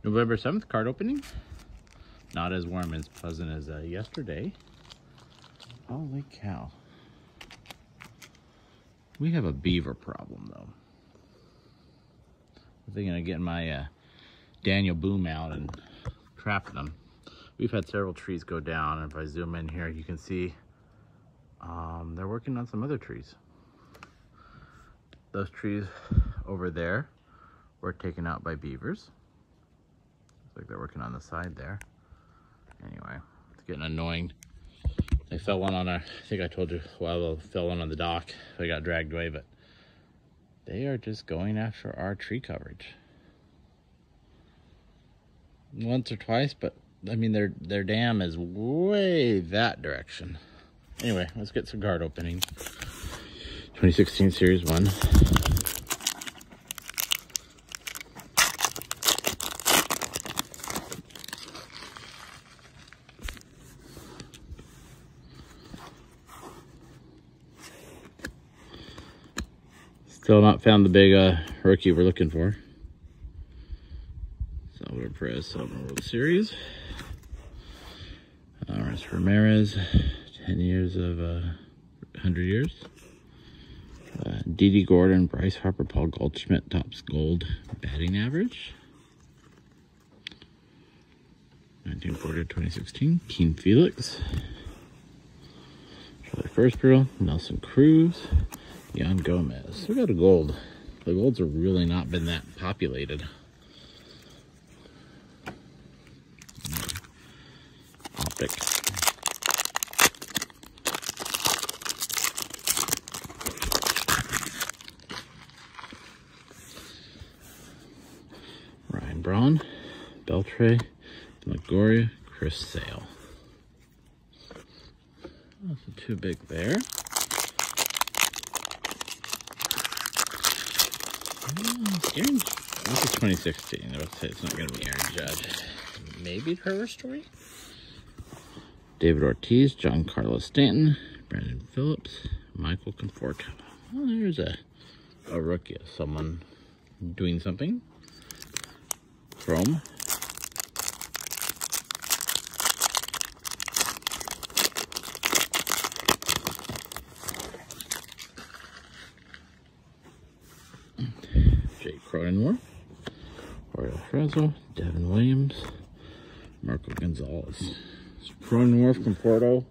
November 7th card opening. Not as warm and pleasant as yesterday. Holy cow. We have a beaver problem though. I'm thinking of getting my Daniel Boom out and trapping them. We've had several trees go down, and if I zoom in here, you can see they're working on some other trees. Those trees over there were taken out by beavers. Looks like they're working on the side there. Anyway, it's getting annoying. They fell one on I think I told you a while ago, fell one on the dock. They got dragged away, but they are just going after our tree coverage. Once or twice, but I mean, their dam is way that direction. Anyway, let's get some card opening. 2016 Series 1. Still not found the big rookie we're looking for. Salvador Perez, Salvador World Series. Ramirez, 10 years of 100 years. Didi Gordon, Bryce Harper, Paul Goldschmidt, Topps Gold batting average. 1940 to 2016. Keen Felix. Charlie Firstborough, Nelson Cruz, Yan Gomez. We got a gold. The golds have really not been that populated. Optic. Ryan Braun, Beltre, Longoria, Chris Sale. Nothing too big there. Aaron, this is 2016. I would say it's not going to be Aaron Judge. Maybe Trevor Story. David Ortiz, John Carlos Stanton, Brandon Phillips, Michael Conforto. Well, there's a rookie of someone doing something. Chrome. Jake Cronenworth, Oriel Frezzo, Devin Williams, Marco Gonzalez. So Cronenworth, Conforto,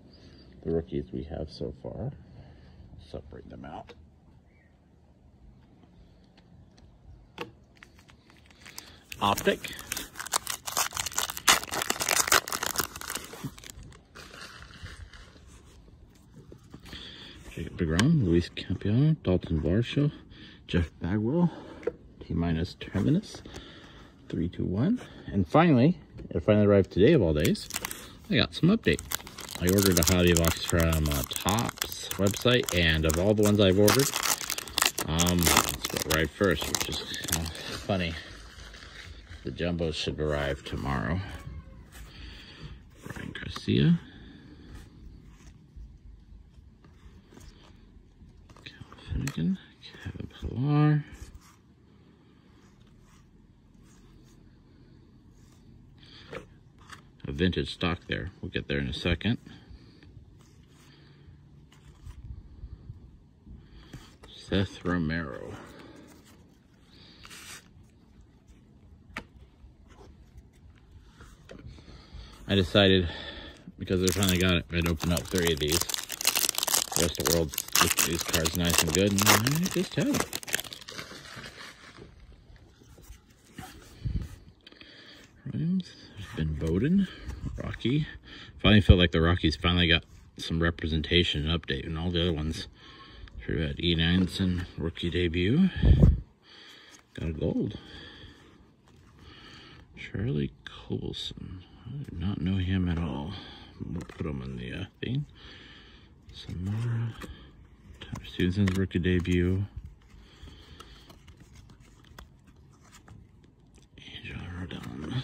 the rookies we have so far. Separate them out. Optic. Jacob deGrom, Luis Campiano, Dalton Varsho, Jeff Bagwell, T-minus Terminus, 321. And finally, it finally arrived today of all days, I got some update. I ordered a Hobby Box from Topps website, and of all the ones I've ordered, it's arrived first, which is funny. The jumbos should arrive tomorrow. Brian Garcia. Cal Finnegan. Kevin Pillar. A vintage stock there. We'll get there in a second. Seth Romero. I decided, because I finally got it, I'd open up 3 of these. The rest of the world look at these cards nice and good, and I just had them. Rhymes, there's Ben Bowden, Rocky. Finally felt like the Rockies finally got some representation and update, and all the other ones. Sure, had E. Nansen, rookie debut. Got a gold. Charlie Colson. I do not know him at all. We'll put him in the thing. Samara. Tyler Stevenson's rookie debut. Angel Rodon.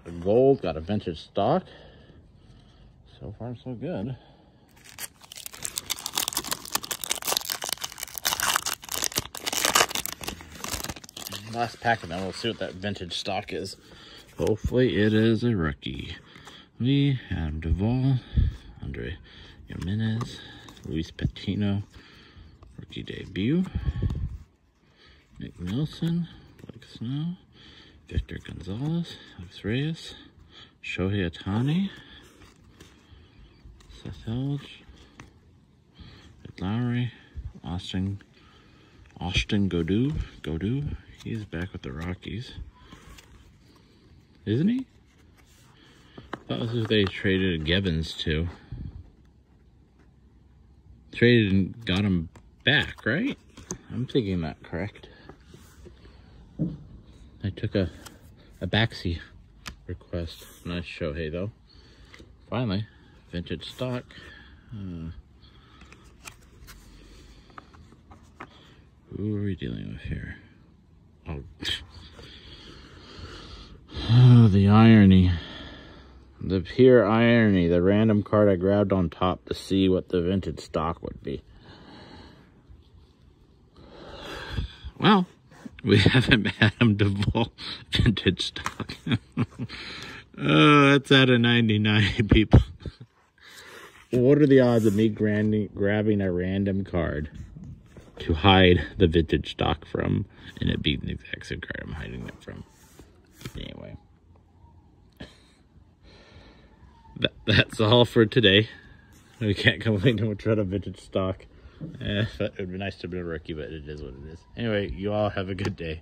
The gold, got a vintage stock. So far, so good. Last pack, and then we'll see what that vintage stock is. Hopefully it is a rookie. Lee, Adam Duvall, Andre Jimenez, Luis Patino, rookie debut. Nick Nelson, Blake Snow, Victor Gonzalez, Alex Reyes, Shohei Ohtani, Seth Elge, Ed Lowry, Austin Godoo. He's back with the Rockies. Isn't he? I thought this was who they traded Gibbons to. Traded and got him back, right? I'm thinking that correct. I took a backseat request. Nice Shohei though. Finally, vintage stock. Who are we dealing with here? Oh, the irony. The pure irony. The random card I grabbed on top to see what the vintage stock would be. Well, we haven't Adam Duvall vintage stock. Oh, that's out of 99 people. What are the odds of me grabbing a random card to hide the vintage stock from, and it being the exact same card I'm hiding it from? Anyway, that's all for today. We can't complain too much about a vintage stock. It would be nice to be a rookie, but it is what it is. Anyway, you all have a good day.